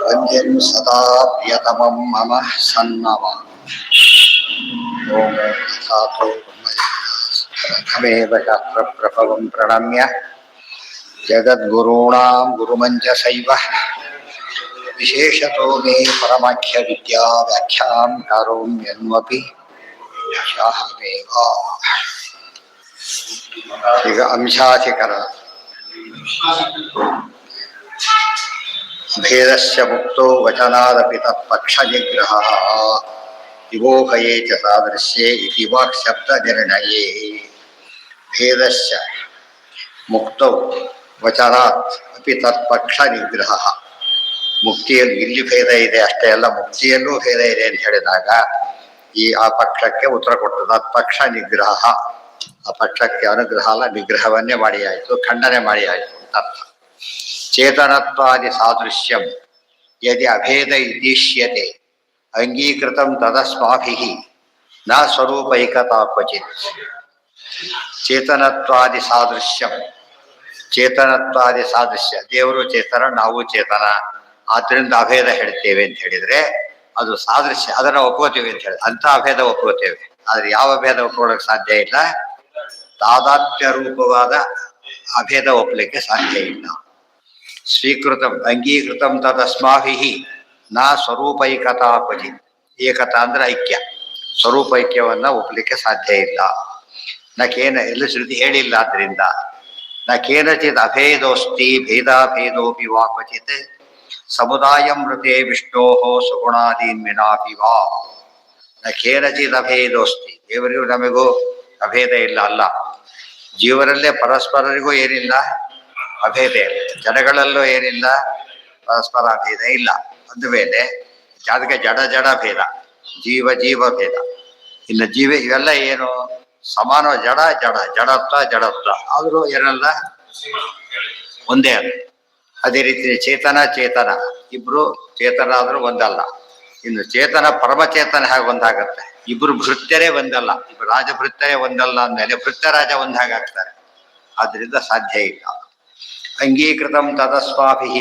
वन्द्यं सदा प्रियतमं मम सन्नम ओम सातो ब्रह्ममेव शास्त्रप्रभवं प्रणम्य जगद्गुरूणां गुरुमञ्जसैव विशेषतो मे परमाख्य विद्या व्याख्यां करोम्यन्वपि शाहमेव ಈಗ ಅಂಶಾಧಿಕರಣ ಭೇದಸ್ಯ ಮುಕ್ತೋ ವಚನಾದಪಿ ತತ್ಪಕ್ಷನಿಗ್ರಹಃ ವಿಮೋಹಯೇ ಚ ಸಾದೃಶ್ಯೇ ಇತಿ ವಾಕ್ ಶಬ್ದ ನಿರ್ಣಯೇ ಭೇದಸ್ಯ ಮುಕ್ತೌ ವಚನಾತ್ ಅಪಿ ತತ್ಪಕ್ಷ ನಿಗ್ರಹಃ ಮುಕ್ತಿಯಲ್ಲಿ ಇಲ್ಲಿ ಭೇದ ಇದೆ ಅಷ್ಟೇ ಅಲ್ಲ ಮುಕ್ತಿಯಲ್ಲೂ ಭೇದ ಇದೆ ಅಂತ ಹೇಳಿದಾಗ ಆ ಪಕ್ಷಕ್ಕೆ ಉತ್ತರ ಕೊಟ್ಟದ್ದು ತತ್ಪಕ್ಷ ನಿಗ್ರಹ ಆ ಪಕ್ಷಕ್ಕೆ ಅನುಗ್ರಹ ಅಲ್ಲ ನಿಗ್ರಹವನ್ನೇ ಮಾಡಿ ಆಯಿತು ಖಂಡನೆ ಮಾಡಿ ಆಯಿತು ಅಂತ ಅರ್ಥ ಚೇತನತ್ವಾದಿ ಸಾದೃಶ್ಯಂ ಯದಿ ಅಭೇದ ಇತಿಷ್ಯತೆ ಅಂಗೀಕೃತಂ ತದಸ್ಮಾಭಿಃ ನ ಸ್ವರೂಪೈಕತಾ ಕ್ವಚಿತ್ ಚೇತನತ್ವಾದಿ ಸಾದೃಶ್ಯಂ ಚೇತನತ್ವಾದಿ ಸಾದೃಶ್ಯ ದೇವರು ಚೇತನ ನಾವು ಚೇತನ ಆದ್ದರಿಂದ ಅಭೇದ ಹೇಳ್ತೇವೆ ಅಂತ ಹೇಳಿದ್ರೆ ಅದು ಸಾದೃಶ್ಯ ಅದನ್ನು ಒಪ್ಕೋತೀವಿ ಅಂತ ಹೇಳಿ ಅಂತ ಅಭೇದ ಒಪ್ಕೋತೇವೆ ಆದ್ರೆ ಯಾವ ಭೇದ ಒಪ್ಕೊಳ್ಳೋಕೆ ಸಾಧ್ಯ ಇಲ್ಲ ತಾದಾತ್ಮ್ಯ ರೂಪವಾದ ಅಭೇದ ಒಪ್ಪಲಿಕ್ಕೆ ಸಾಧ್ಯ ಇಲ್ಲ ಸ್ವೀಕೃತಂ ಅಂಗೀಕೃತಂ ತದಸ್ಮಾಭಿಃ ನ ಸ್ವರೂಪೈಕತಾ ಕ್ವಚಿತ್ ಏಕತಾ ಅಂದ್ರೆ ಐಕ್ಯ ಸ್ವರೂಪೈಕ್ಯವನ್ನ ಒಪ್ಪಲಿಕ್ಕೆ ಸಾಧ್ಯ ಇಲ್ಲ ನಕೇನ ಎಲ್ಲ ಶ್ರುತಿ ಹೇಳಿಲ್ಲ ಆದ್ರಿಂದ ನ ಕೇನಚಿತ್ ಅಭೇದೋಸ್ತಿ ಭೇದಾಭೇದೋಪಿ ವಾ ಕ್ವಚಿತ್ ಸಮುದಾಯಂ ಮೃತೆ ವಿಷ್ಣೋಃ ಸುಗುಣಾದೀನ್ ವಿನಾಪಿ ವಾ ನ ಕೇನಚಿತ್ ಅಭೇದೋಸ್ತಿ ದೇವರಿಗೂ ನಮಗೂ ಅಭೇದ ಇಲ್ಲ ಅಲ್ಲ ಜೀವರಲ್ಲೇ ಪರಸ್ಪರರಿಗೂ ಏನಿಲ್ಲ ಅಭೇದ ಇಲ್ಲ ಜನಗಳಲ್ಲೂ ಏನಿಲ್ಲ ಪರಸ್ಪರ ಅಭೇದ ಇಲ್ಲ ಅಂದ ಮೇಲೆ ಅದಕ್ಕೆ ಜಡ ಭೇದ ಜೀವ ಭೇದ ಇನ್ನು ಜೀವ ಇವೆಲ್ಲ ಏನು ಸಮಾನ ಜಡತ್ವ ಆದರೂ ಏನಲ್ಲ ಒಂದೇ ಅಲ್ಲ ಅದೇ ರೀತಿ ಚೇತನ ಇಬ್ರು ಚೇತನ ಆದ್ರೂ ಒಂದಲ್ಲ ಇನ್ನು ಚೇತನ ಪರಮಚೇತನ ಹೇಗೆ ಒಂದಾಗತ್ತೆ ಇಬ್ರು ಭೃತ್ಯರೇ ಒಂದಲ್ಲ ಇಬ್ರು ರಾಜಭೃತ್ಯರೇ ಒಂದಲ್ಲ ಅಂದಮೇಲೆ ಭೃತ್ಯರಾಜ ಒಂದಾಗ್ತಾರೆ ಆದ್ರಿಂದ ಸಾಧ್ಯ ಇಲ್ಲ ಅಂಗೀಕೃತಂ ತದಸ್ಮಾಭಿಃ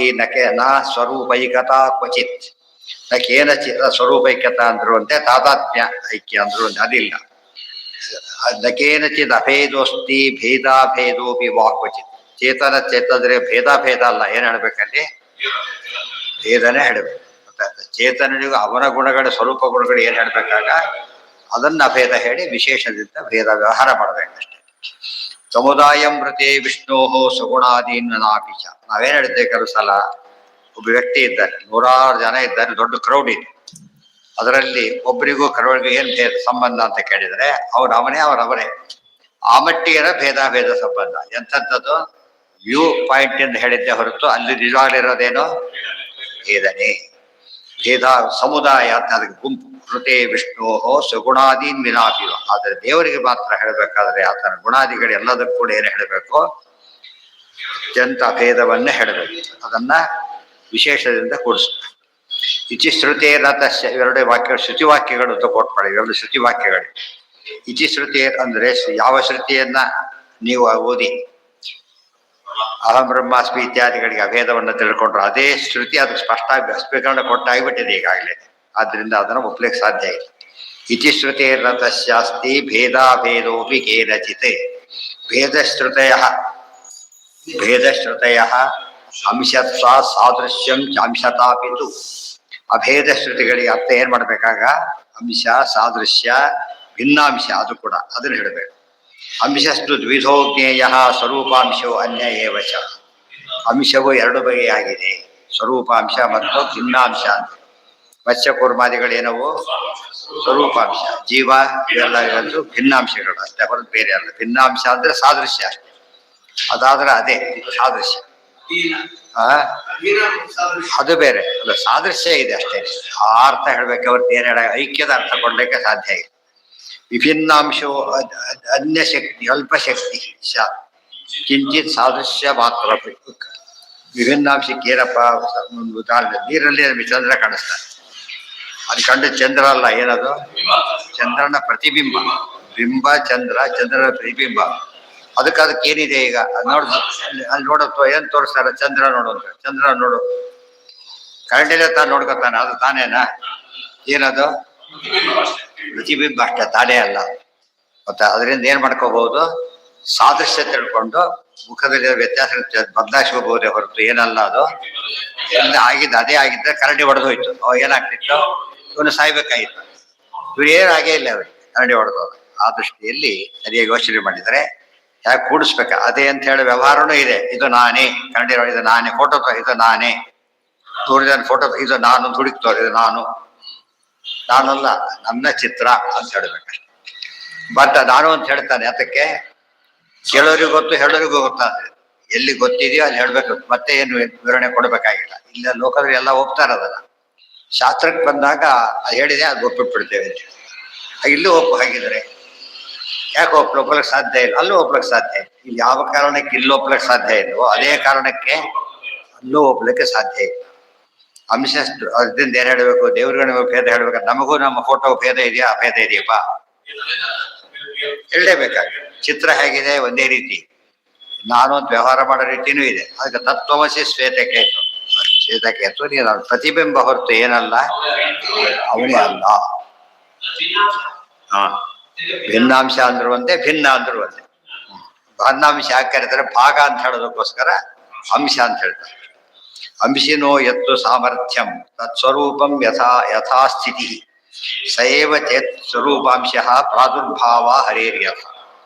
ನ ಸ್ವರೂಪೈಕತಾ ಕ್ವಚಿತ್ ನ ಕೇನಚಿತ್ ಸ್ವರೂಪೈಕ್ಯತಾ ಅಂದ್ರು ಅಂತೆ ತಾದಾತ್ಮ್ಯ ಐಕ್ಯ ಅಂದ್ರು ಅದಿಲ್ಲ ನ ಕೇನಚಿತ್ ಅಭೇದೋಸ್ತಿ ಭೇದಾಭೇದೋಪಿ ವಾ ಕ್ವಚಿತ್ ಚೇತದ್ರೆ ಭೇದ ಅಲ್ಲ ಏನ್ ಹೇಳ್ಬೇಕಲ್ಲಿ ಭೇದನೇ ಹೇಳ್ಬೇಕು ಚೇತನನಿಗೂ ಅವನ ಗುಣಗಳ ಸ್ವರೂಪ ಗುಣಗಳು ಏನ್ ಹೇಳ್ಬೇಕಾಗ ಅದನ್ನ ಅಭೇದ ಹೇಳಿ ವಿಶೇಷದಿಂದ ಭೇದ ವ್ಯವಹಾರ ಮಾಡ್ಬೇಕಷ್ಟೆ ಸಮುದಾಯಂ ಮೃತೆ ವಿಷ್ಣೋಃ ಸುಗುಣಾದೀನ್ ವಿನಾಪಿ ಚ ನಾವೇನ್ ಹೇಳ್ತೇವೆ ಕೆಲವು ಸಲ ಒಬ್ಬ ವ್ಯಕ್ತಿ ಇದ್ದಾರೆ 100 ಜನ ಇದ್ದಾರೆ ದೊಡ್ಡ ಕ್ರೌಡ್ ಇದೆ ಅದರಲ್ಲಿ ಒಬ್ಬರಿಗೂ ಕ್ರೌಡ್ಗೆ ಏನ್ ಭೇದ ಸಂಬಂಧ ಅಂತ ಕೇಳಿದ್ರೆ ಅವನೇ ಅವರವರೇ ಆ ಮಟ್ಟಿಗೆ ಭೇದ ಸಂಬಂಧ ಎಂಥದ್ದು ವ್ಯೂ ಪಾಯಿಂಟ್ ಎಂದು ಹೇಳಿದ್ದೆ ಹೊರತು ಅಲ್ಲಿ ನಿಜವಾಗ್ಲಿರೋದೇನೋ ಭೇದನೆ ಭೇದ ಸಮುದಾಯ ಅಂತ ಅದಕ್ಕೆ ಗುಂಪು ಕೃತೆ ವಿಷ್ಣೋಃ ಸುಗುಣಾದೀನ್ ವಿನಾಪಿ ಆದರೆ ದೇವರಿಗೆ ಮಾತ್ರ ಹೇಳಬೇಕಾದ್ರೆ ಆತನ ಗುಣಾದಿಗಳು ಎಲ್ಲದಕ್ಕೂ ಕೂಡ ಏನು ಹೇಳಬೇಕು ಅತ್ಯಂತ ಭೇದವನ್ನೇ ಹೇಳಬೇಕು ಅದನ್ನ ವಿಶೇಷದಿಂದ ಕೂಡಿಸ್ಬೇಕು ಇತಿ ಶ್ರುತೇರತಸ್ಯ ಇವೆರಡು ವಾಕ್ಯ ಶ್ರುತಿವಾಕ್ಯಗಳು ಅಂತ ಕೊಟ್ಕೊಳ್ಳಿ ಇವೆರಡು ಶ್ರುತಿವಾಕ್ಯಗಳು ಇತಿ ಶ್ರುತಿ ಅಂದ್ರೆ ಯಾವ ಶ್ರುತಿಯನ್ನ ನೀವು ಓದಿ ಅಹಂ ಬ್ರಹ್ಮಾಸ್ಮಿ ಇತ್ಯಾದಿಗಳಿಗೆ ಅಭೇದವನ್ನು ತಿಳ್ಕೊಂಡ್ರು ಅದೇ ಶ್ರುತಿ ಅದಕ್ಕೆ ಸ್ಪಷ್ಟ ಸ್ಪಷ್ಟೀಕರಣ ಕೊಟ್ಟಾಗ್ಬಿಟ್ಟಿದೆ ಈಗಾಗಲೇ ಆದ್ರಿಂದ ಅದನ್ನು ಒಪ್ಲಿಕ್ಕೆ ಸಾಧ್ಯ ಇಲ್ಲ ಇತಿ ಶ್ರುತೇರತಸ್ಯಾಸ್ತಿ ಭೇದಾಭೇದೋಪಿ ಕೇನಚಿತ್ ಭೇದಶ್ರುತಯ ಅಂಶತ್ವ ಸಾದೃಶ್ಯಂ ಅಂಶತಾಪಿತು ಅಭೇದ ಶ್ರುತಿಗಳಿಗೆ ಅರ್ಥ ಏನ್ ಮಾಡ್ಬೇಕಾಗ ಅಂಶ ಸಾದೃಶ್ಯ ಭಿನ್ನಾಂಶ ಅದು ಕೂಡ ಅದನ್ನು ಹೇಳಬೇಕು ಅಂಶಸ್ತು ದ್ವಿಧೋ ಜ್ಞೇಯ ಸ್ವರೂಪಾಂಶೋ ಅನ್ಯ ಏವ ಚ ಅಂಶವು ಎರಡು ಬಗೆಯಾಗಿದೆ ಸ್ವರೂಪಾಂಶ ಮತ್ತು ಭಿನ್ನಾಂಶ ಅಂತ ಮತ್ಸ್ಯಕೂರ್ಮಾದಿಗಳೇನವು ಸ್ವರೂಪಾಂಶ ಜೀವ ಇವೆಲ್ಲ ಇರೋದು ಭಿನ್ನಾಂಶಗಳು ಅಷ್ಟೇ ಹೊರತು ಬೇರೆ ಅಲ್ಲ ಭಿನ್ನಾಂಶ ಅಂದ್ರೆ ಸಾದೃಶ್ಯ ಅಷ್ಟೇ ಅದಾದ್ರೆ ಅದೇ ಸಾದೃಶ್ಯ ಅದು ಬೇರೆ ಅಲ್ಲ ಸಾದೃಶ್ಯ ಇದೆ ಅಷ್ಟೇ ಆ ಅರ್ಥ ಹೇಳ್ಬೇಕು ಅವ್ರದ್ದು ಏನ್ ಹೇಳ ಐಕ್ಯದ ಅರ್ಥ ಕೊಡ್ಲಿಕ್ಕೆ ಸಾಧ್ಯ ಇಲ್ಲ ವಿಭಿನ್ನಾಂಶೋ ಅನ್ಯ ಶಕ್ತಿ ಅಲ್ಪ ಶಕ್ತಿ ಕಿಂಚಿತ್ ಸಾದೃಶ್ಯ ಮಾತ್ರ ವಿಭಿನ್ನಾಂಶಕ್ಕೆ ಏನಪ್ಪ ಒಂದು ಉದಾಹರಣೆ ನೀರಲ್ಲಿ ನಮಗೆ ಚಂದ್ರ ಕಾಣಿಸ್ತಾರೆ ಅದು ಕಂಡು ಚಂದ್ರ ಅಲ್ಲ ಏನದು ಚಂದ್ರನ ಪ್ರತಿಬಿಂಬ ಬಿಂಬ ಚಂದ್ರನ ಪ್ರತಿಬಿಂಬ ಅದಕ್ಕೆ ಏನಿದೆ ಈಗ ನೋಡ್ ಅಲ್ಲಿ ನೋಡತ್ವ ಏನ್ ತೋರಿಸ್ತಾರ ಚಂದ್ರ ನೋಡು ಅಂತ ಚಂದ್ರ ನೋಡು ಕರೆಂಟಿಲ್ಲ ತಾನು ನೋಡ್ಕೊತಾನೆ, ಅದು ತಾನೇನಾ? ಏನದು? ಪ್ರತಿಬಿಂಬ ಅಷ್ಟೇ, ತಾನೇ ಅಲ್ಲ. ಮತ್ತೆ ಅದರಿಂದ ಏನ್ ಮಾಡ್ಕೋಬಹುದು? ಸಾದೃಶ್ಯ ತಿಳ್ಕೊಂಡು ಮುಖದಲ್ಲಿ ವ್ಯತ್ಯಾಸ ಬದಲಾಯಿಸ್ಕೋಬಹುದೇ ಹೊರತು ಏನಲ್ಲ ಅದು. ಆಗಿದ್ದ ಅದೇ ಆಗಿದ್ದರೆ ಕರಡಿ ಹೊಡೆದು ಹೋಯ್ತು, ಅವಾಗ ಏನಾಗ್ತಿತ್ತು? ಇವನು ಸಾಯ್ಬೇಕಾಗಿತ್ತು. ಇವ್ರು ಏನಾಗೇ ಇಲ್ಲ, ಅವ್ರಿಗೆ ಕರಡಿ ಹೊಡೆದೋದು. ಆ ದೃಷ್ಟಿಯಲ್ಲಿ ಸರಿಯಾಗಿ ಯೋಚನೆ ಮಾಡಿದರೆ ಯಾಕೆ ಕೂಡಿಸ್ಬೇಕ? ಅದೇ ಅಂತ ಹೇಳಿ ವ್ಯವಹಾರನೂ ಇದೆ. ಇದು ನಾನೇ ಕರಡಿ ಇದು ನಾನೇ, ಫೋಟೋ ಇದು ನಾನೇ, ತೋರಿದ ಫೋಟೋ ಇದು ನಾನು, ದುಡುಕ್ತವ್ರು ಇದು ನಾನಲ್ಲ, ನನ್ನ ಚಿತ್ರ ಅಂತ ಹೇಳ್ಬೇಕಷ್ಟೆ. ಬಟ್ ನಾನು ಅಂತ ಹೇಳ್ತಾನೆ, ಅದಕ್ಕೆ ಕೇಳೋರಿಗೂ ಗೊತ್ತು, ಹೇಳೋರಿಗೂ ಗೊತ್ತಾದ್ರೆ ಎಲ್ಲಿ ಗೊತ್ತಿದೆಯೋ ಅಲ್ಲಿ ಹೇಳ್ಬೇಕು, ಮತ್ತೆ ಏನು ವಿವರಣೆ ಕೊಡ್ಬೇಕಾಗಿಲ್ಲ. ಇಲ್ಲ ಲೋಕದಲ್ಲಿ ಎಲ್ಲ ಒಪ್ತಾರದಲ್ಲ, ಶಾಸ್ತ್ರಕ್ಕೆ ಬಂದಾಗ ಅದು ಹೇಳಿದೆ ಅದು ಒಪ್ಪಿಟ್ಬಿಡ್ತೇವೆ ಅಂತ ಹೇಳಿ. ಇಲ್ಲೂ ಹಾಗಿದ್ರೆ ಯಾಕೆ ಒಪ್ಲಕ್ಕೆ ಸಾಧ್ಯ ಇಲ್ಲ? ಅಲ್ಲೂ ಒಪ್ಲಕ್ಕೆ ಸಾಧ್ಯ ಇಲ್ಲ. ಇಲ್ಲಿ ಯಾವ ಕಾರಣಕ್ಕೆ ಇಲ್ಲಿ ಒಪ್ಲಕ್ಕೆ ಸಾಧ್ಯ ಇಲ್ವೋ ಅದೇ ಕಾರಣಕ್ಕೆ ಅಲ್ಲೂ ಒಪ್ಲಿಕ್ಕೆ ಸಾಧ್ಯ ಇಲ್ಲ. ಅಂಶ ಅದರಿಂದ ಏನ್ ಹೇಳ್ಬೇಕು? ದೇವ್ರಿಗೆ ಭೇದ ಹೇಳ್ಬೇಕಾದ್ರೆ ನಮಗೂ ನಮ್ಮ ಫೋಟೋ ಭೇದ ಇದೆಯಾ? ಅಭೇದ ಇದೆಯಪ್ಪ? ಹೇಳಲೇಬೇಕಾಗ. ಚಿತ್ರ ಹೇಗಿದೆ? ಒಂದೇ ರೀತಿ. ನಾನು ಅಂತ ವ್ಯವಹಾರ ಮಾಡೋ ರೀತಿನೂ ಇದೆ. ಅದಕ್ಕೆ ತತ್ವಮಸಿ ಶ್ವೇತಕೇತು, ಶ್ವೇತಕೇತು ನೀನು ಪ್ರತಿಬಿಂಬ ಹೊರತು ಏನಲ್ಲ, ಅವನೇ ಅಲ್ಲ. ಹಾ, ಭಿನ್ನಾಂಶ ಅಂದ್ರು ಒಂದೇ, ಭಿನ್ನ ಅಂದ್ರು ಒಂದೇ. ಭಿನ್ನಾಂಶ ಯಾಕೆ ಕರೀತಾರೆ? ಭಾಗ ಅಂತ ಹೇಳೋದಕ್ಕೋಸ್ಕರ ಅಂಶ ಅಂತ ಹೇಳ್ತಾರೆ. ಅಂಶಿನೋ ಯತ್ತು ಸಾಮರ್ಥ್ಯಂ ತತ್ಸ್ವರೂಪಂ ಯಥಾಸ್ಥಿತಿ ಸಯೇವ ಚೇತ್ ಸ್ವರೂಪಾಂಶ ಪ್ರಾದುರ್ಭಾವ ಹರೇರ್ಯಥ.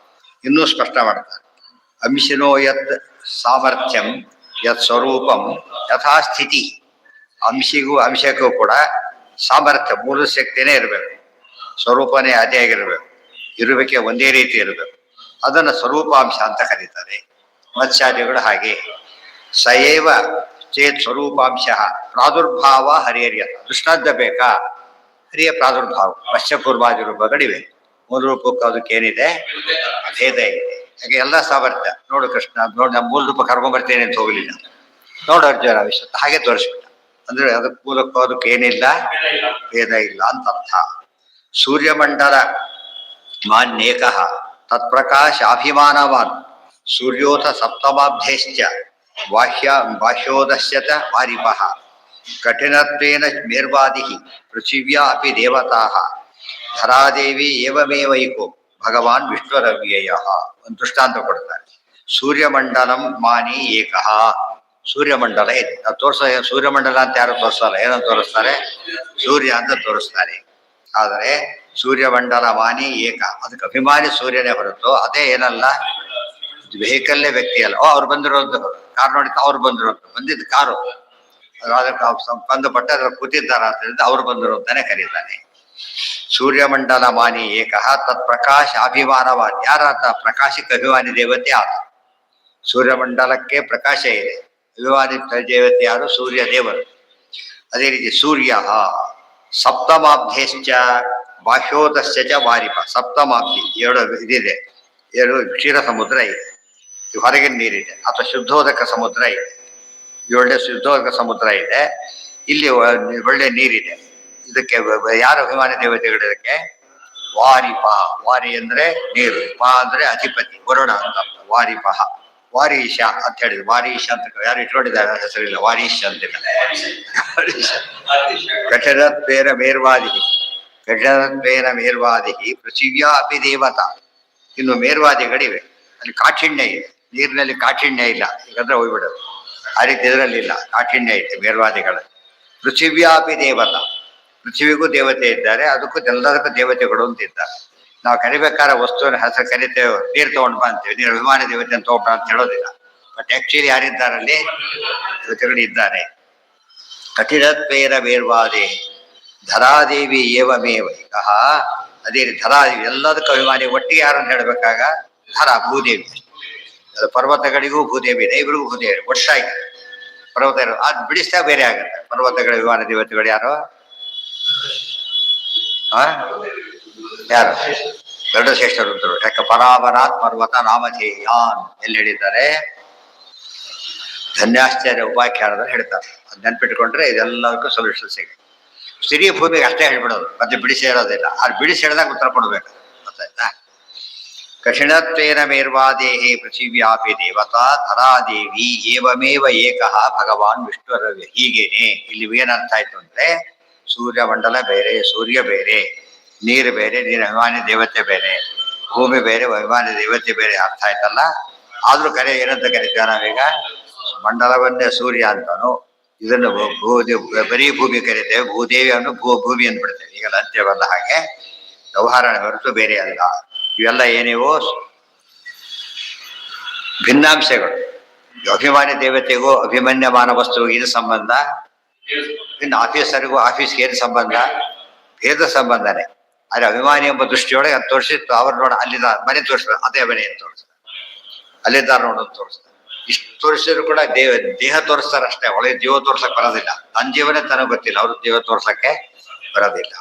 ಇನ್ನೂ ಸ್ಪಷ್ಟ ಮಾಡ್ತಾರೆ. ಅಂಶಿನೋ ಯತ್ ಸಾಮರ್ಥ್ಯಂ ಯತ್ ಸ್ವರೂಪಂ ಯಥಾಸ್ಥಿತಿ. ಅಂಶಕ್ಕೂ ಕೂಡ ಸಾಮರ್ಥ್ಯ, ಮೂಲ ಶಕ್ತಿನೇ ಇರಬೇಕು, ಸ್ವರೂಪನೇ ಅದೇ ಆಗಿರ್ಬೇಕು, ಇರುವಿಕೆ ಒಂದೇ ರೀತಿ ಇರಬೇಕು. ಅದನ್ನು ಸ್ವರೂಪಾಂಶ ಅಂತ ಕರೀತಾರೆ. ಮತ್ಸ್ಯಾದಿಗಳು ಹಾಗೆ. ಸಯೇವ ಚೇತ್ ಸ್ವರೂಪಾಂಶ ಪ್ರಾದುರ್ಭಾವ ಹರಿಯರ್ಯಥ. ದೃಷ್ಟಾಂತ ಬೇಕಾ? ಹರಿಯ ಪ್ರಾದುರ್ಭಾವ ಪಶ್ಚಪೂರ್ವಾದಿ ರೂಪಗಳಿವೆ. ಮೂಲ ರೂಪಕ್ಕೆ ಅದಕ್ಕೇನಿದೆ? ಭೇದ ಇದೆ. ಹಾಗೆ ಎಲ್ಲ ಸಾಮರ್ಥ್ಯ. ನೋಡು ಕೃಷ್ಣ, ನೋಡಿ ನಮ್ಮ ಮೂಲ ರೂಪ ಕರ್ಕೊಂಡ್ಬರ್ತೇನೆ ಅಂತ ಹೋಗಲಿಲ್ಲ, ನೋಡು ಅರ್ಜುನ ವಿಶ್ವ ಹಾಗೆ ತೋರಿಸ್ಬಿಟ್ಟ. ಅಂದ್ರೆ ಅದಕ್ಕೆ ಮೂಲಕ್ಕೂ ಅದಕ್ಕೆ ಏನಿಲ್ಲ, ಭೇದ ಇಲ್ಲ ಅಂತ ಅರ್ಥ. ಸೂರ್ಯಮಂಡಲ ಮಾನ್ಯೇಕ ತತ್ಪ್ರಕಾಶಾಭಿಮಾನವಾನ್ ಸೂರ್ಯೋಥ ಸಪ್ತಮಾಬ್ಧೇಶ್ಚ ಬಾಹ್ಯೋದಶ್ಯತ ವಾರಿಪಃ ಕಠಿಣತ್ವೇನ ಮೇರ್ವಾದಿ ಪೃಥಿವ್ಯಾ ಅಪಿ ದೇವತಾಃ ಧರಾದೇವಿ ಏವಮೇವೈಕೋ ಭಗವಾನ್ ವಿಷ್ಣುರವ್ಯಯ. ಒಂದು ದೃಷ್ಟಾಂತ ಕೊಡ್ತಾರೆ. ಸೂರ್ಯಮಂಡಲಂ ಮಾನಿ ಏಕಃ. ಸೂರ್ಯಮಂಡಲ ಇದೆ, ನಾವು ಸೂರ್ಯಮಂಡಲ ಅಂತ ಯಾರು ತೋರಿಸಲ್ಲ. ಏನಂತ ತೋರಿಸ್ತಾರೆ? ಸೂರ್ಯ ಅಂತ ತೋರಿಸ್ತಾರೆ. ಆದರೆ ಸೂರ್ಯಮಂಡಲ ಮಾನಿ ಏಕ, ಅದಕ್ಕೆ ಅಭಿಮಾನಿ ಸೂರ್ಯನೇ ಹೊರತು ಅದೇ ಏನಲ್ಲ, ವೆಹಿಕಲ್ಲೇ ವ್ಯಕ್ತಿ ಅಲ್ಲ. ಅವ್ರು ಬಂದಿರೋದು ಕಾರ್ ನೋಡಿ, ಅವ್ರು ಬಂದಿದ್ದು ಕಾರು, ಅದಕ್ಕೆ ಸಂಬಂಧಪಟ್ಟ ಕೂತಿದ್ದಾರ ಅಂತ ಹೇಳಿದ್ರೆ ಅವ್ರು ಬಂದರು ಅಂತಾನೆ ಕರೀತಾನೆ. ಸೂರ್ಯಮಂಡಲ ಮಾನಿ ಏಕಃ ತತ್ ಪ್ರಕಾಶ ಅಭಿಮಾನವಾನ್. ಯಾರಾತ? ಪ್ರಕಾಶಕ್ಕೆ ಅಭಿಮಾನಿ ದೇವತೆ ಆತ. ಸೂರ್ಯಮಂಡಲಕ್ಕೆ ಪ್ರಕಾಶ ಇದೆ, ಅಭಿಮಾನಿ ದೇವತೆ ಯಾರು? ಸೂರ್ಯ ದೇವರು. ಅದೇ ರೀತಿ ಸೂರ್ಯ ಸಪ್ತಮಾಬ್ಧೇಶ್ಚ ಬಾಹ್ಯೋದಶ್ಚ ವಾರಿಪ. ಸಪ್ತಮಾಬ್ಧಿ 7 ಇದಿದೆ, 7 ಕ್ಷೀರ ಸಮುದ್ರ ಇದೆ, ಹೊರಗಿನ ನೀರಿದೆ. ಅಥವಾ ಶುದ್ಧೋದಕ ಸಮುದ್ರ ಇದೆ, 7 ಶುದ್ಧೋದಕ ಸಮುದ್ರ ಇದೆ. ಇಲ್ಲಿ ಒಳ್ಳೆ ನೀರಿದೆ. ಇದಕ್ಕೆ ಯಾರು ಅಭಿಮಾನಿ ದೇವತೆಗಳು? ಇದಕ್ಕೆ ವಾರಿಪ. ವಾರಿ ಅಂದ್ರೆ ನೀರು, ಪ ಅಂದ್ರೆ ಅಧಿಪತಿ, ವರುಣ ಅಂತ. ವಾರಿಪಃ, ವಾರೀಶ ಅಂತ ಹೇಳಿದ್ರು. ವಾರೀಶ ಅಂತ ಯಾರು ಇಟ್ಕೊಂಡಿದ್ದಾರೆ ಹೆಸರಿಲ್ಲ, ವಾರೀಶ ಅಂತಿಲ್ಲ. ಕಠಿಣತ್ವೇನ ಮೇರ್ವಾದಿ, ಕಠಿಣತ್ವೇನ ಮೇರ್ವಾದಿ ಪೃಥಿವ್ಯಾ ಅಪಿ ದೇವತಾ. ಇನ್ನು ಮೇರ್ವಾದಿಗಳಿವೆ, ಅಲ್ಲಿ ಕಾಠಿಣ್ಯ ಇದೆ. ನೀರಿನಲ್ಲಿ ಕಾಠಿಣ್ಯ ಇಲ್ಲ, ಈಗಂದ್ರೆ ಹೋಗ್ಬಿಡೋದು. ಆ ರೀತಿ ಇದರಲ್ಲಿಲ್ಲ, ಕಾಠಿಣ್ಯ ಇದೆ ಮೇರ್ವಾದಿಗಳಲ್ಲಿ. ಪೃಥಿವ್ಯಾಪಿ ದೇವತಾ, ಪೃಥ್ವಿಗೂ ದೇವತೆ ಇದ್ದಾರೆ, ಅದಕ್ಕೂ ಎಲ್ಲದಕ್ಕೂ ದೇವತೆಗಳು ಅಂತ ಇದ್ದಾರೆ. ನಾವು ಕರಿಬೇಕಾದ ವಸ್ತುವಿನ ಹೆಸರು ಕರಿತೇವೆ, ನೀರು ತಗೊಂಡ್ ಬಾ ಅಂತೇವೆ, ನೀರು ಅಭಿಮಾನಿ ದೇವತೆ ಅಂತ ತಗೊಂಡ ಅಂತ ಹೇಳೋದಿಲ್ಲ. ಬಟ್ ಆಕ್ಚುಲಿ ಯಾರಿದ್ದಾರಲ್ಲಿ? ದೇವತೆಗಳು ಇದ್ದಾರೆ. ಕಠಿಣತ್ವೇನ ಮೇರ್ವಾದೆ ಧರಾದೇವಿ ಏವಮೇವ ಏಕಃ. ಅದೇ ರೀತಿ ಧರಾದೇವಿ ಎಲ್ಲದಕ್ಕೂ ಅಭಿಮಾನಿ. ಒಟ್ಟಿಗೆ ಯಾರನ್ನು ಹೇಳ್ಬೇಕಾಗ ಧರ, ಭೂದೇವಿ. ಪರ್ವತಗಳಿಗೂ ಭೂದೇವಿ ಇದೆ, ಇಬ್ರಿಗೂ ಭೂದೇವಿ ಒಟ್ಟಾಗಿ. ಪರ್ವತ ಅದು ಬಿಡಿಸಿದಾಗ ಬೇರೆ ಆಗುತ್ತೆ. ಪರ್ವತಗಳ ಅಭಿಮಾನಿ ದೇವತೆಗಳು ಯಾರು? ಯಾರು? ಗರುಡ ಶ್ರೇಷ್ಠ ರುದ್ರರು. ಯಾಕೆ? ಪರಾಬರಾತ್ ಪರ್ವತ ನಾಮಧೇಯಾನ್ ಎಲ್ಲಿ ಹೇಳಿದ್ದಾರೆ? ಧನ್ಯಾಶ್ಚರ್ಯ ಉಪಾಖ್ಯಾನದಲ್ಲಿ ಹೇಳ್ತಾರೆ. ಅದು ನೆನ್ಪಿಟ್ಕೊಂಡ್ರೆ ಇದೆಲ್ಲದಕ್ಕೂ ಸೊಲ್ಯೂಷನ್ ಸಿಗುತ್ತೆ. ಸಿರಿ ಭೂಮಿಗೆ ಅಷ್ಟೇ ಹೇಳ್ಬಿಡೋದು, ಮತ್ತೆ ಬಿಡಿಸಿ ಹೇಳೋದಿಲ್ಲ. ಅದು ಬಿಡಿಸಿ ಹೇಳಿದಾಗ ಉತ್ತರ ಕೊಡ್ಬೇಕು, ಗೊತ್ತಾಯ್ತಾ? ಕಠಿಣತ್ವೇನ ಮೇರ್ವಾದೇಹೇ ಪೃಥಿವ್ಯಾಪಿ ದೇವತಾ ಧರಾದೇವಿ ಏವಮೇವ ಏಕಃ ಭಗವಾನ್ ವಿಷ್ಣುರವ್ಯ. ಹೀಗೇನೆ ಇಲ್ಲಿ ಏನರ್ಥ ಆಯ್ತು ಅಂದ್ರೆ ಸೂರ್ಯಮಂಡಲ ಬೇರೆ, ಸೂರ್ಯ ಬೇರೆ, ನೀರು ಬೇರೆ, ನೀರು ಅಭಿಮಾನಿ ದೇವತೆ ಬೇರೆ, ಭೂಮಿ ಬೇರೆ, ಅಭಿಮಾನಿ ದೇವತೆ ಬೇರೆ ಅರ್ಥ ಆಯ್ತಲ್ಲ. ಆದ್ರೂ ಏನಂತ ಕರೀತೀವಿ ನಾವೀಗ? ಮಂಡಲವನ್ನೇ ಸೂರ್ಯ ಅಂತಾನು, ಇದನ್ನು ಬರೀ ಭೂಮಿ ಕರೀತೇವೆ, ಭೂದೇವಿಯನ್ನು ಭೂಮಿ ಅಂದ್ಬಿಡ್ತೇವೆ. ಈಗಲ್ಲ ಅಂತ್ಯವಲ್ಲ, ಹಾಗೆ ವ್ಯವಹಾರ ಹೊರತು ಬೇರೆ ಅಲ್ಲ. ಇವೆಲ್ಲ ಏನಿವೋ ಭಿನ್ನಾಂಶಗಳು. ಅಭಿಮಾನಿ ದೇವತೆಗೂ ಅಭಿಮನ್ಯಮಾನ ವಸ್ತುವಿಗೂ ಏನು ಸಂಬಂಧ? ಇನ್ನು ಆಫೀಸರಿಗೂ ಆಫೀಸ್ಗೆ ಏನು ಸಂಬಂಧ? ಭೇದ ಸಂಬಂಧನೇ. ಆದ್ರೆ ಅಭಿಮಾನಿ ಎಂಬ ದೃಷ್ಟಿಯೊಳಗೆ ಅದು ತೋರಿಸಿತ್ತು. ಅವ್ರು ನೋಡ ಅಲ್ಲಿದ್ದ ಮನೆ ತೋರಿಸ್ತಾರೆ, ಅದೇ ಮನೆ ಅಂತ ತೋರಿಸ್ತಾರೆ, ಅಲ್ಲಿದ್ದಾರ ನೋಡೋದು ತೋರಿಸ್ತಾರೆ. ಇಷ್ಟು ತೋರಿಸಿದ್ರು ಕೂಡ ದೇಹ ತೋರಿಸ್ತಾರೆ ಅಷ್ಟೇ, ಒಳಗೆ ಜೀವ ತೋರ್ಸಕ್ ಬರೋದಿಲ್ಲ. ತನ್ನ ಜೀವನೇ ತನಗೆ ಗೊತ್ತಿಲ್ಲ, ಅವ್ರ ಜೀವ ತೋರ್ಸಕ್ಕೆ ಬರೋದಿಲ್ಲ.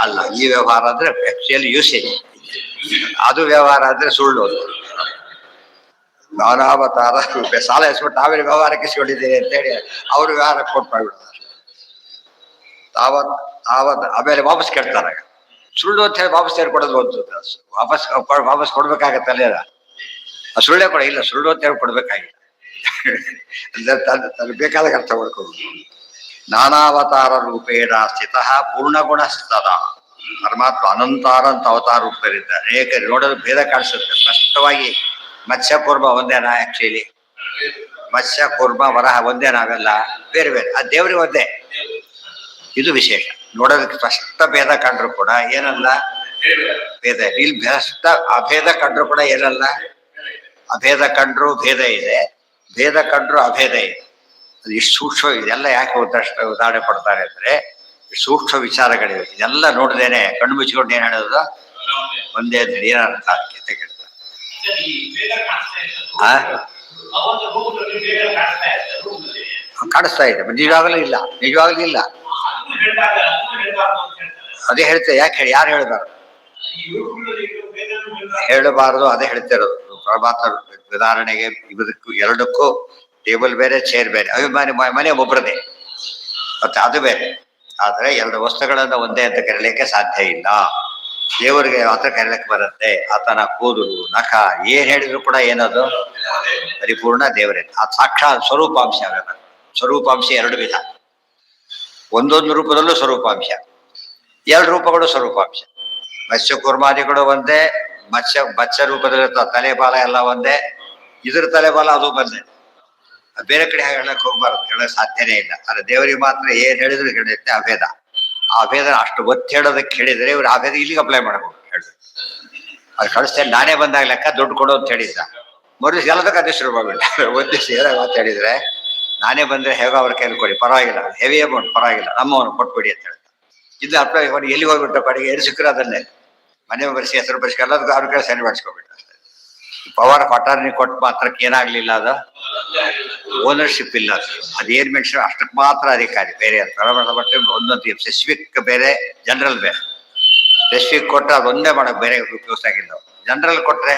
ಅಲ್ಲ, ಈ ವ್ಯವಹಾರ ಅಂದ್ರೆ ಆಕ್ಚುಯಲ್ ಯೂಸೇಜ್, ಅದು ವ್ಯವಹಾರ ಅಂದ್ರೆ ಸುಳ್ಳು. ನಾನಾವತಾರ ಸಾಲ ಎಸ್ಬಿಟ್ಟು ನಾವೇ ವ್ಯವಹಾರಕ್ಕೆ ಇಸ್ಕೊಂಡಿದ್ದೇನೆ ಅಂತೇಳಿ ಅವ್ರು ವ್ಯವಹಾರಕ್ಕೆ ಕೊಟ್ಟು ಮಾಡ್ಬಿಡೋದು. ಆಮೇಲೆ ವಾಪಸ್ ಕೇಳ್ತಾರೆ. ಸುಳ್ಳು ಅಂತ ಹೇಳಿ ವಾಪಸ್ ಕೊಡೋದು ಒಂದು ವಾಪಸ್ ಕೊಡ್ಬೇಕಾಗತ್ತಲ್ಲ. ಸುಳ್ಳೇ ಕೊಡ ಇಲ್ಲ, ಸುಳ್ಳು ಅಂತ ಹೇಳಿ ಕೊಡ್ಬೇಕಾಗಿಲ್ಲ. ತನ್ನ ಬೇಕಾದಾಗ ಅರ್ಥ ಮಾಡ್ಕೋಬಹುದು. ನಾನಾವತಾರ ರೂಪೇಣ ಸ್ಥಿತ ಪೂರ್ಣಗುಣ ಸದಾ. ಪರಮಾತ್ಮ ಅನಂತಾರ ಅಂತ ಅವತಾರ ರೂಪದಲ್ಲಿದ್ದಾರೆ. ಅನೇಕ ನೋಡಲು ಭೇದ ಕಾಣಿಸುತ್ತೆ ಸ್ಪಷ್ಟವಾಗಿ. ಮತ್ಸ್ಯ ಕೂರ್ಮ ಒಂದೇನಾ? ಆಕ್ಚುಲಿ ಮತ್ಸ್ಯ ಕೂರ್ಮ ವರಹ ಒಂದೇನಾಗಲ್ಲ, ಬೇರೆ ಬೇರೆ. ಆ ದೇವರಿಗೆ ಒಂದೇ. ಇದು ವಿಶೇಷ. ನೋಡೋದಕ್ಕೆ ಸ್ಪಷ್ಟ ಭೇದ ಕಂಡ್ರು ಕೂಡ ಏನಲ್ಲ ಭೇದ. ಇಲ್ಲಿ ಭ್ರಷ್ಟ ಅಭೇದ ಕಂಡ್ರು ಕೂಡ ಏನಲ್ಲ ಅಭೇದ ಕಂಡ್ರು ಭೇದ ಇದೆ, ಭೇದ ಕಂಡ್ರು ಅಭೇದ ಇದೆ. ಅದು ಇಷ್ಟು ಸೂಕ್ಷ್ಮ. ಇದೆಲ್ಲ ಯಾಕೆ ಉದಾಹರಣೆ ಕೊಡ್ತಾರೆ ಅಂದ್ರೆ ಸೂಕ್ಷ್ಮ ವಿಚಾರಗಳಿವೆ. ಇದೆಲ್ಲ ನೋಡ್ದೇನೆ ಕಣ್ಣು ಮುಚ್ಚಿಕೊಂಡು ಏನ್ ಹೇಳೋದು ಒಂದೇ ಅಂದ್ರೆ ಏನರ್ಥ ಅಂತ ಕೇಳ್ತಾರೆ. ಕಾಣಿಸ್ತಾ ಇದೆ, ನಿಜವಾಗ್ಲೂ ಇಲ್ಲ, ನಿಜವಾಗ್ಲೂ ಇಲ್ಲ. ಅದೇ ಹೇಳ್ತೇವೆ. ಯಾಕೆ ಹೇಳಿ? ಯಾರು ಹೇಳಬಾರ್ದು? ಹೇಳಬಾರದು, ಅದೇ ಹೇಳ್ತಿರೋದು. ಪ್ರಭಾತ ಉದಾಹರಣೆಗೆ ಇದಕ್ಕೂ ಎರಡಕ್ಕೂ ಟೇಬಲ್ ಬೇರೆ, ಚೇರ್ ಬೇರೆ. ಅಭಿಮಾನಿ ಮನೆ ಒಬ್ಬರದೇ, ಮತ್ತೆ ಅದು ಬೇರೆ. ಆದ್ರೆ ಎರಡು ವಸ್ತುಗಳನ್ನ ಒಂದೇ ಅಂತ ಕರೀಲಿಕ್ಕೆ ಸಾಧ್ಯ ಇಲ್ಲ. ದೇವರಿಗೆ ಮಾತ್ರ ಕರೀಲಿಕ್ಕೆ ಬರುತ್ತೆ. ಆತನ ಕೂದಲು, ನಖ ಏನ್ ಹೇಳಿದ್ರು ಕೂಡ ಏನದು ಪರಿಪೂರ್ಣ ದೇವರೇ. ಆ ಸಾಕ್ಷಾತ್ ಸ್ವರೂಪಾಂಶ. ಅವೆಲ್ಲ ಸ್ವರೂಪಾಂಶ ಎರಡು ವಿಧ. ಒಂದೊಂದು ರೂಪದಲ್ಲೂ ಸ್ವರೂಪಾಂಶ, ಎರಡು ರೂಪಗಳು ಸ್ವರೂಪಾಂಶ. ಮತ್ಸ್ಯ ಕೂರ್ಮಾದಿಗಳು ಒಂದೇ, ಮತ್ಸ್ಯ ರೂಪದಲ್ಲಿ ತಲೆ ಬಾಲ ಎಲ್ಲ ಒಂದೇ. ಇದ್ರ ತಲೆ ಬಾಲ ಅದು ಬಂದೆ. ಬೇರೆ ಕಡೆ ಹೇಳಕ್ ಹೋಗ್ಬಾರ್ದು, ಹೇಳಕ್ ಸಾಧ್ಯನೇ ಇಲ್ಲ. ಆದ್ರೆ ದೇವರಿಗೆ ಮಾತ್ರ ಏನ್ ಹೇಳಿದ್ರು ಹೇಳುತ್ತೆ ಅಭೇದ. ಆ ಅಭೇದ ಅಷ್ಟು ಒತ್ತಿ ಹೇಳೋದಕ್ಕೆ ಹೇಳಿದ್ರೆ ಇವ್ರು ಅಭೇದ ಇಲ್ಲಿಗೆ ಅಪ್ಲೈ ಮಾಡ್ಬೋದು. ಹೇಳಿದ್ರು ಅದು ಕಳಿಸ್ತೇನೆ, ನಾನೇ ಬಂದಾಗ ಲೆಕ್ಕ ದುಡ್ಡು ಕೊಡು ಅಂತ ಹೇಳಿದ್ದ. ಮರು ಎಲ್ಲದಕ್ಕೆ ಅದೇ ಶುರು ಮಾಡ್ಬಿಲ್ಲ. ಒಂದು ದಿವಸ ಏನೋ ಮಾತು ಹೇಳಿದ್ರೆ ನಾನೇ ಬಂದ್ರೆ ಹೇಗೋ ಅವ್ರ ಕೈಲಿ ಕೊಡಿ, ಪರವಾಗಿಲ್ಲ, ಹೆವಿ ಅಮೌಂಟ್ ಪರವಾಗಿಲ್ಲ, ನಮ್ಮವನು ಕೊಟ್ಬಿಡಿ ಅಂತ ಹೇಳ್ತಾರೆ. ಇಲ್ಲ ಅಪ್ಲೈ ಎಲ್ಲಿ ಹೋಗ್ಬಿಟ್ಟು ಕಡೆಗೆ ಏನು ಸಿಕ್ಕರು ಅದನ್ನೇ ಮನೆ ಬರ್ಸಿ ಹೆಸರು ಬರ್ಸಿ ಎಲ್ಲದಕ್ಕೂ ಅವ್ರ ಕಡೆ ಸರಿ ಮಾಡಿಸ್ಕೊಬಿಟ್ಟು ಪವರ್ ಆಫ್ ಅಟಾರ್ನಿ ಕೊಟ್ಟು ಮಾತ್ರಕ್ಕೆ ಏನಾಗ್ಲಿಲ್ಲ, ಅದು ಓನರ್ಶಿಪ್ ಇಲ್ಲ. ಅದೇನ್ ಮೆನ್ಷನ್ ಅಷ್ಟಕ್ಕೆ ಮಾತ್ರ ಅಧಿಕಾರಿ. ಬೇರೆ ಬಟ್ಟೆ ಒಂದೊಂದು ಸ್ಪೆಸಿಫಿಕ್ ಬೇರೆ, ಜನರಲ್ ಬೇರೆ. ಸ್ಪೆಸಿಫಿಕ್ ಕೊಟ್ಟರೆ ಅದೊಂದೇ ಮಾಡಕ್ ಬೇರೆ ಉಪಯೋಗಿಸಾಗಿಲ್ಲ. ಜನರಲ್ ಕೊಟ್ರೆ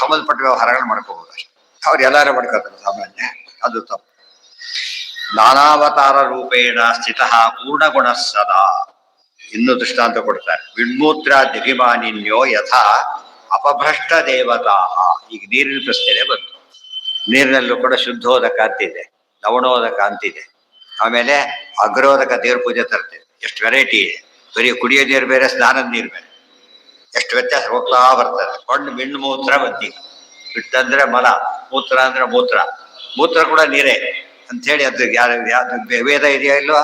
ಸಂಬಂಧಪಟ್ಟ ವ್ಯವಹಾರಗಳು ಮಾಡ್ಕೋಬಹುದು ಅಷ್ಟೇ. ಅವ್ರು ಎಲ್ಲಾರು ಮಾಡ್ಕೋತಾರೆ ಸಾಮಾನ್ಯ, ಅದು ತಪ್ಪು. ನಾನಾವತಾರ ರೂಪೇಣ ಸ್ಥಿತ ಪೂರ್ಣಗುಣ ಸದಾ. ಇನ್ನು ದೃಷ್ಟಾಂತ ಕೊಡ್ತಾರೆ. ವಿಣ್ಮೂತ್ರ ದಿಭಿಮಾನಿನ್ಯೋ ಯಥಾ ಅಪಭ್ರಷ್ಟ ದೇವತಾ. ಈಗ ನೀರಿನ ಪ್ರಶ್ನೆ ಬಂತು. ನೀರಿನಲ್ಲೂ ಕೂಡ ಶುದ್ಧೋದಕ ಅಂತಿದೆ, ಲವಣೋದಕ ಅಂತಿದೆ, ಆಮೇಲೆ ಅಗ್ರೋದಕ ದೇವ್ರ ಪೂಜೆ ತರ್ತೇವೆ. ಎಷ್ಟು ವೆರೈಟಿ ಇದೆ. ಬರೀ ಕುಡಿಯೋ ನೀರು ಬೇರೆ, ಸ್ನಾನದ ನೀರು ಬೇರೆ, ಎಷ್ಟು ವ್ಯತ್ಯಾಸ ಹೋಗ್ತಾ ಬರ್ತದೆ. ಕೊಂಡು ಮಿಣ್ಣು ಮೂತ್ರ ಬಂತೀಗ. ಬಿಟ್ಟಂದ್ರೆ ಮಲ, ಮೂತ್ರ ಅಂದ್ರೆ ಮೂತ್ರ, ಮೂತ್ರ ಕೂಡ ನೀರೇ ಅಂಥೇಳಿ ಅದು ಯಾವ್ದು ವೇದ ಇದೆಯೋ ಇಲ್ವೋ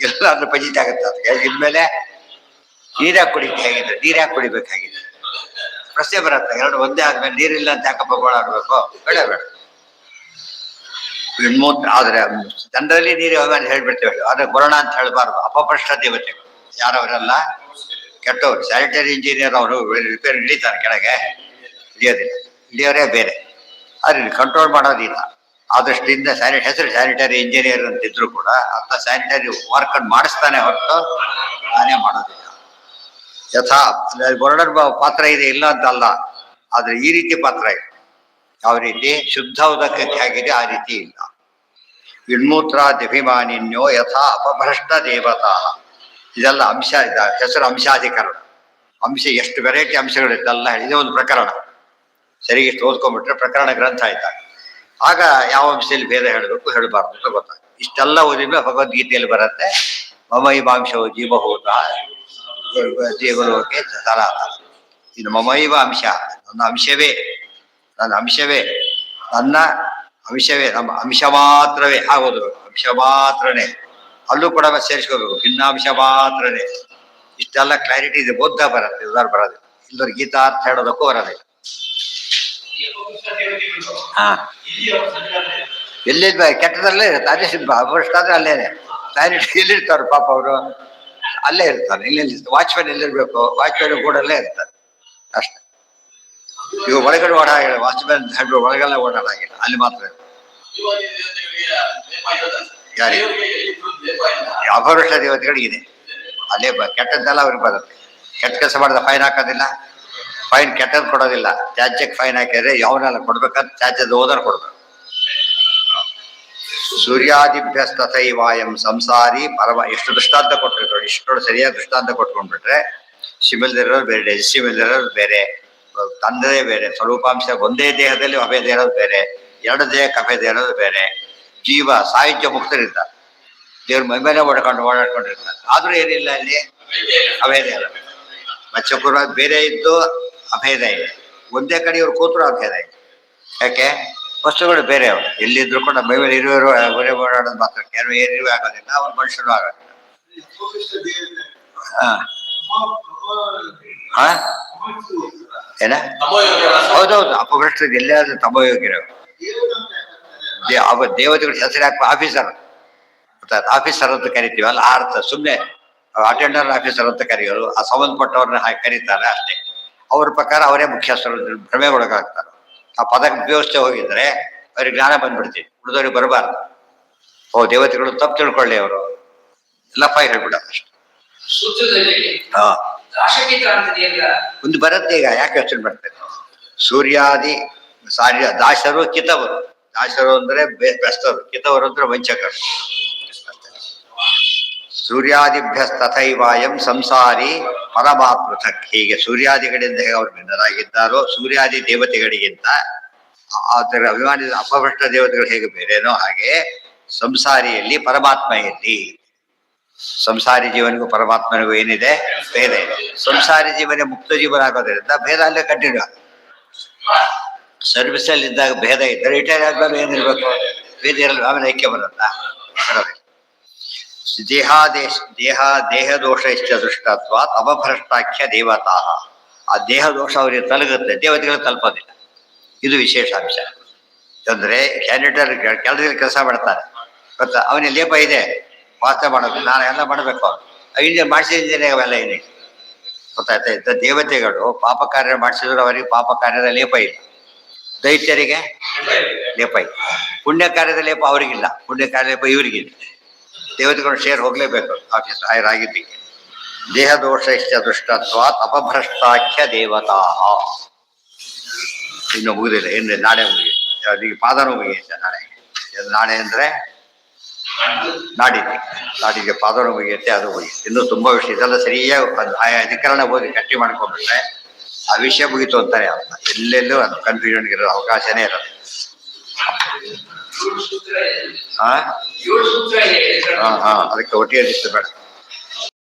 ಎಲ್ಲ ಅದ್ರ ಪಜಿತ ಆಗುತ್ತೆ. ಅದಕ್ಕೆ ಇದ್ಮೇಲೆ ನೀರ್ಯಾಕೆ ಕುಡಿಬೇಕು ಹೇಗಿದೆ, ನೀರ್ಯಾಕೆ ಕುಡಿಬೇಕಾಗಿದೆ ಪ್ರಶ್ನೆ ಬರುತ್ತೆ. ಎರಡು ಒಂದೇ ಆದ್ಮೇಲೆ ನೀರಿಲ್ಲ ಅಂತ ಯಾಕಪ್ಪ ಗೋಳ ಆಡ್ಬೇಕು? ಬೇಡ ಬೇಡ. ವಿಣ್ಮೂತ್ರ ಆದ್ರೆ ಜನರಲ್ಲಿ ನೀರು ಹೋಗಿ ಹೇಳ್ಬಿಡ್ತೇವೆ. ಆದ್ರೆ ಕೊರೋನಾ ಅಂತ ಹೇಳ್ಬಾರ್ದು. ಅಪಭ್ರಷ್ಟ ದೇವತೆಗಳು ಯಾರವರೆಲ್ಲ ಕೆಟ್ಟವ್ರು. ಸ್ಯಾನಿಟರಿ ಇಂಜಿನಿಯರ್ ಅವರು ರಿಪೇರ್ ಇಳಿತಾರೆ ಕೆಳಗೆ, ಇಳಿಯೋದಿಲ್ಲ, ಇಳಿಯೋರೇ ಬೇರೆ. ಆದ್ರೆ ಕಂಟ್ರೋಲ್ ಮಾಡೋದಿಲ್ಲ. ಆದಷ್ಟಿಂದ ಹೆಸರು ಸ್ಯಾನಿಟರಿ ಇಂಜಿನಿಯರ್ ಅಂತಿದ್ರು ಕೂಡ ಅಂತ ಸ್ಯಾನಿಟರಿ ವರ್ಕ್ ಮಾಡಿಸ್ತಾನೆ ಹೊರತು ನಾನೇ ಮಾಡೋದಿಲ್ಲ. ಯಥಾ ವರ್ಣರ್ ಪಾತ್ರ ಇದೆ, ಇಲ್ಲ ಅಂತ ಅಲ್ಲ, ಆದ್ರೆ ಈ ರೀತಿ ಪಾತ್ರ ಇದೆ. ಯಾವ ರೀತಿ ಶುದ್ಧ ಉದಕಕ್ಕೆ ಆಗಿದೆ ಆ ರೀತಿ ಇಲ್ಲ. ವಿಣ್ಮೂತ್ರ ದಿಭಿಮಾನಿನ್ಯೋ ಯಥಾ ಅಪಭ್ರಷ್ಟ ದೇವತಾ. ಇದೆಲ್ಲ ಅಂಶ, ಹೆಸರು ಅಂಶಾಧಿಕರಣ. ಅಂಶ ಎಷ್ಟು ವೆರೈಟಿ ಅಂಶಗಳಿದ್ದೆಲ್ಲ ಇದೇ ಒಂದು ಪ್ರಕರಣ. ಸರಿಗೆ ಇಷ್ಟು ಓದ್ಕೊಂಡ್ಬಿಟ್ರೆ ಪ್ರಕರಣ ಗ್ರಂಥ ಆಯ್ತಾ. ಆಗ ಯಾವ ಅಂಶದಲ್ಲಿ ಭೇದ ಹೇಳಬೇಕು ಹೇಳಬಾರ್ದು ಅಂತ ಗೊತ್ತಾಗ. ಇಷ್ಟೆಲ್ಲ ಓದಿದ್ರೆ ಭಗವದ್ಗೀತೆಯಲ್ಲಿ ಬರುತ್ತೆ ಮಮೈವಾಂಶವು ಜೀವಭೂತ ಜೀವಲೋಕೆ ಸನಾತನ. ಇನ್ನು ಮಮೈವ ಅಂಶ, ನನ್ನ ಅಂಶವೇ, ನನ್ನ ಅಂಶವೇ, ನನ್ನ ಅಂಶವೇ, ನಮ್ಮ ಅಂಶ ಮಾತ್ರವೇ ಆಗೋದು, ಅಂಶ ಮಾತ್ರನೇ. ಅಲ್ಲೂ ಕೂಡ ಸೇರಿಸ್ಕೋಬೇಕು, ಭಿನ್ನಾಂಶ ಮಾತ್ರನೇ. ಇಷ್ಟೆಲ್ಲ ಕ್ಲಾರಿಟಿ ಇದೆ, ಓದ್ತಾ ಬರುತ್ತೆ, ಉದಾರ ಬರೋದಿಲ್ಲ. ಇಲ್ಲವ್ರು ಗೀತಾರ್ಥ ಹೇಳೋದಕ್ಕೂ ಬರೋದಿಲ್ಲ. ಹಾ, ಎಲ್ಲಿದ್ ಕೆಟ್ಟದಲ್ಲೇ ಇರುತ್ತೆ, ಅದೇ ಫಸ್ಟ್ ಆದ್ರೆ ಅಲ್ಲೇನೆ ಕ್ಲಾರಿಟಿ. ಎಲ್ಲಿರ್ತಾವ್ರು ಪಾಪ ಅವರು, ಅಲ್ಲೇ ಇರ್ತಾರೆ. ಇಲ್ಲೆಲ್ಲಿ ವಾಚ್ಮ್ಯಾನ್ ಎಲ್ಲಿರ್ಬೇಕು, ವಾಚ್ಮ್ಯಾನ್ ಕೂಡಲ್ಲೇ ಇರ್ತಾರೆ ಅಷ್ಟೇ. ಇವಾಗ ಒಳಗಡೆ ಓಡಾಡಿಲ್ಲ, ವಾಚ್ಮ್ಯಾನ್ ಒಳಗೆಲ್ಲ ಓಡಾಡಾಗಿಲ್ಲ, ಅಲ್ಲಿ ಮಾತ್ರ. ಯಾರಿಗೆ ಅಪವೃಷ್ಟ ದೇವತೆಗಳಿಗಿದೆ, ಅಲ್ಲೇ ಕೆಟ್ಟದ್ದೆಲ್ಲ ಅವ್ರಿಗೆ ಬರುತ್ತೆ. ಕೆಟ್ಟ ಕೆಲಸ ಮಾಡಿದ ಫೈನ್ ಹಾಕೋದಿಲ್ಲ, ಫೈನ್ ಕೆಟ್ಟದ್ದು ಕೊಡೋದಿಲ್ಲ. ತ್ಯಾಜ್ಯಕ್ಕೆ ಫೈನ್ ಹಾಕಿದ್ರೆ ಯಾವನ್ನೆಲ್ಲ ಕೊಡ್ಬೇಕಂತ ತ್ಯಾಜ್ಯದ ಹೋದ್ರೆ ಕೊಡ್ಬೇಕು. ಸೂರ್ಯಾದಿಭ್ಯಸ್ತಥೈವಾಯಂ ಸಂಸಾರಿ ಪರಮ. ಎಷ್ಟು ದೃಷ್ಟಾಂತ ಕೊಟ್ಟಿರ್ತಾರೆ, ಇಷ್ಟೊಂದು ಸರಿಯಾದ ದೃಷ್ಟಾಂತ ಕೊಟ್ಕೊಂಡ್ಬಿಟ್ರೆ ಶಿಮಿಲ್ದಿರೋರು ಬೇರೆ, ಡೆಸಿಮಿಲ್ದಿರೋರು ಬೇರೆ, ತಂದದೇ ಬೇರೆ, ಸ್ವರೂಪಾಂಶ ಒಂದೇ ದೇಹದಲ್ಲಿ ಅಭೇದ ಇರೋದು ಬೇರೆ, ಎರಡು ದೇಹಕ್ಕೆ ಅಭೇದ ಇರೋದು ಬೇರೆ. ಜೀವ ಸಾಹಿತ್ಯ ಮುಕ್ತರಿರ್ತಾರೆ, ದೇವ್ರ ಮೈಮೇಲೆ ಓಡಾಡ್ಕೊಂಡಿರ್ತಾರೆ, ಆದ್ರೂ ಏನಿಲ್ಲ ಅಲ್ಲಿ ಅಭೇದ ಇಲ್ಲ. ಮತ್ಸ್ಯಕೂರ ಬೇರೆ ಇದ್ದು ಅಭೇದ ಇದೆ, ಒಂದೇ ಕಡೆ ಇವ್ರು ಕೂತರು ಅಭೇದ ಇದೆ. ಯಾಕೆ? ವಸ್ತುಗಳು ಬೇರೆ ಅವರು, ಎಲ್ಲಿದ್ರು ಕೂಡ ಮೈಮೇಲೆ ಇರುವರು ಹೊರೆ ಓಡಾಡೋದು ಮಾತ್ರ, ಕೆಲವು ಏನಿರುವ ಆಗೋದಿಲ್ಲ, ಅವ್ರು ಮನುಷ್ಯರು ಆಗೋದಿಲ್ಲ. ಹಾ ಏನ? ಹೌದೌದು, ಅಪಭ್ರಷ್ಟ ಎಲ್ಲಾದ್ರೂ ತಮೋಯೋಗಿರೋ ದೇವತೆಗಳು ಹೆಸರು ಹಾಕುವ ಆಫೀಸರ್, ಆಫೀಸರ್ ಅಂತ ಕರಿತೀವಲ್ಲ ಆ ಅರ್ಥ. ಸುಮ್ಮನೆ ಅಟೆಂಡರ್ ಆಫೀಸರ್ ಅಂತ ಕರೆಯೋರು, ಆ ಸಂಬಂಧಪಟ್ಟವ್ರನ್ನ ಕರೀತಾರೆ ಅಷ್ಟೇ. ಅವ್ರ ಪ್ರಕಾರ ಅವರೇ ಮುಖ್ಯಸ್ಥರು, ಭ್ರಮೆ ಒಳಗಾಗ್ತಾರೆ. ಆ ಪದಕ ವ್ಯವಸ್ಥೆ ಹೋಗಿದ್ರೆ ಅವ್ರಿಗೆ ಜ್ಞಾನ ಬಂದ್ಬಿಡ್ತೀವಿ, ಉಳಿದವ್ರಿಗೆ ಬರಬಾರ್ದು. ಓ ದೇವತೆಗಳು ತಪ್ಪು ತಿಳ್ಕೊಳ್ಳಿ, ಅವರು ಎಲ್ಲಪ್ಪ ಹೇಳ್ಬಿಡೋದು ಅಷ್ಟೆ. ಹಾ, ಒಂದು ಬರುತ್ತೆ ಈಗ, ಯಾಕೆ ಯೋಚನೆ ಮಾಡ್ತಾರೆ? ಸೂರ್ಯಾದಿ ದಾಸರು ಕಿತವರು. ದಾಸರು ಅಂದ್ರೆ ಬೆಸ್ತರು, ಕಿತವರು ಅಂದ್ರೆ ವಂಚಕರು. ಸೂರ್ಯಾದಿಭ್ಯಸ್ತಥೈವಾಯಂ ಸಂಸಾರಿ ಪರಮಾತ್ಮೃಥಕ್. ಹೀಗೆ ಸೂರ್ಯಾದಿಗಳಿಂದ ಹೇಗೆ ಅವರು ಭಿನ್ನರಾಗಿದ್ದಾರೋ, ಸೂರ್ಯಾದಿ ದೇವತೆಗಳಿಗಿಂತ ಅದರ ಅಭಿಮಾನಿ ಅಪಭ್ರಷ್ಟ ದೇವತೆಗಳು ಹೇಗೆ ಬೇರೆನೋ, ಹಾಗೆ ಸಂಸಾರಿಯಲ್ಲಿ ಪರಮಾತ್ಮ ಎಲ್ಲಿ? ಸಂಸಾರಿ ಜೀವನಿಗೂ ಪರಮಾತ್ಮನಿಗೂ ಏನಿದೆ? ಭೇದ ಇದೆ. ಸಂಸಾರಿ ಜೀವನ ಮುಕ್ತ ಜೀವನ ಆಗೋದ್ರಿಂದ ಭೇದ ಅಲ್ಲೇ ಕಂಟಿನ್ಯೂ. ಸರ್ವಿಸ್ ಅಲ್ಲಿ ಇದ್ದಾಗ ಭೇದ ಇದ್ದರೆ ರಿಟೈರ್ ಆದ್ಮೇಲೆ ಏನಿರ್ಬೇಕು? ಭೇದ ಇರಲ್ಲ, ಆಮೇಲೆ ಐಕ್ಯ ಬರುತ್ತಾ? ಬರೋದಿಲ್ಲ. ದೇಹ ದೋಷ ಇಷ್ಟ ದೃಷ್ಟತ್ವ ಅಪಭ್ರಷ್ಟಾಖ್ಯ ದೇವತಾ. ಆ ದೇಹ ದೋಷ ಅವರಿಗೆ ತಲುಗುತ್ತೆ, ದೇವತೆಗಳು ತಲುಪೋದಿಲ್ಲ. ಇದು ವಿಶೇಷ ಅಂಶ. ಅಂದ್ರೆ ಕ್ಯಾಂಡಿಡೇಟ್ ಕೆಲಸ ಮಾಡ್ತಾನೆ, ಗೊತ್ತಾ? ಅವನಿಗೆ ಲೇಪ ಇದೆ, ವಾಸ ಮಾಡೋದು, ನಾನು ಎಲ್ಲ ಮಾಡಬೇಕು, ಇಂಜಿನ್ ಮಾಡಿಸಿದ್ದೇನೆ ಅವೆಲ್ಲ ಏನೇ ಗೊತ್ತಾಯ್ತಾ? ಇದ್ದ ದೇವತೆಗಳು ಪಾಪ ಕಾರ್ಯ ಮಾಡಿಸಿದ್ರು, ಅವರಿಗೆ ಪಾಪ ಕಾರ್ಯದ ಲೇಪ ಇಲ್ಲ. ದೈತ್ಯರಿಗೆ ಲೇಪ ಇಲ್ಲ. ಪುಣ್ಯ ಕಾರ್ಯದ ಲೇಪ ಅವರಿಗಿಲ್ಲ, ಪುಣ್ಯ ಕಾರ್ಯ ಲೇಪ ಇವರಿಗಿಲ್ಲ. ದೇವತೆಗಳು ಶೇರ್ ಹೋಗ್ಲೇಬೇಕು ಆಫೀಸ್ ಆಗಿದ್ದಕ್ಕೆ. ದೇಹ ದೋಷ ಇಷ್ಟ ದೃಷ್ಟತ್ವ ಅಪಭ್ರಷ್ಟಾಖ್ಯ ದೇವತಾ. ಇನ್ನು ಮುಗಿದಿಲ್ಲ, ಏನು ನಾಳೆ ಮುಗಿ, ಈಗ ಪಾದನೂ ಮುಗಿಯುತ್ತೆ ನಾಳೆ. ನಾಳೆ ಅಂದ್ರೆ ನಾಡಿಗೆ ಪಾದನೂ ಮುಗಿಯುತ್ತೆ, ಅದು ಮುಗಿಯುತ್ತೆ. ಇನ್ನೂ ತುಂಬಾ ವಿಷಯ ಇದೆಲ್ಲ ಸರಿಯಾಗಿ ಆಯಾ ಅಧಿಕರಣ ಓದಿ ಗಟ್ಟಿ ಮಾಡ್ಕೊಂಡ್ಬಿಟ್ರೆ ಆ ವಿಷಯ ಮುಗಿತು ಅಂತಾನೆ ಅರ್ಥ. ಎಲ್ಲೆಲ್ಲೂ ಅದು ಕನ್ಫ್ಯೂಷನ್ ಇರೋ ಅವಕಾಶನೇ ಇರೋದು. ಅದಕ್ಕೆ ಒಟ್ಟಿಗೆ ಬೇಡ.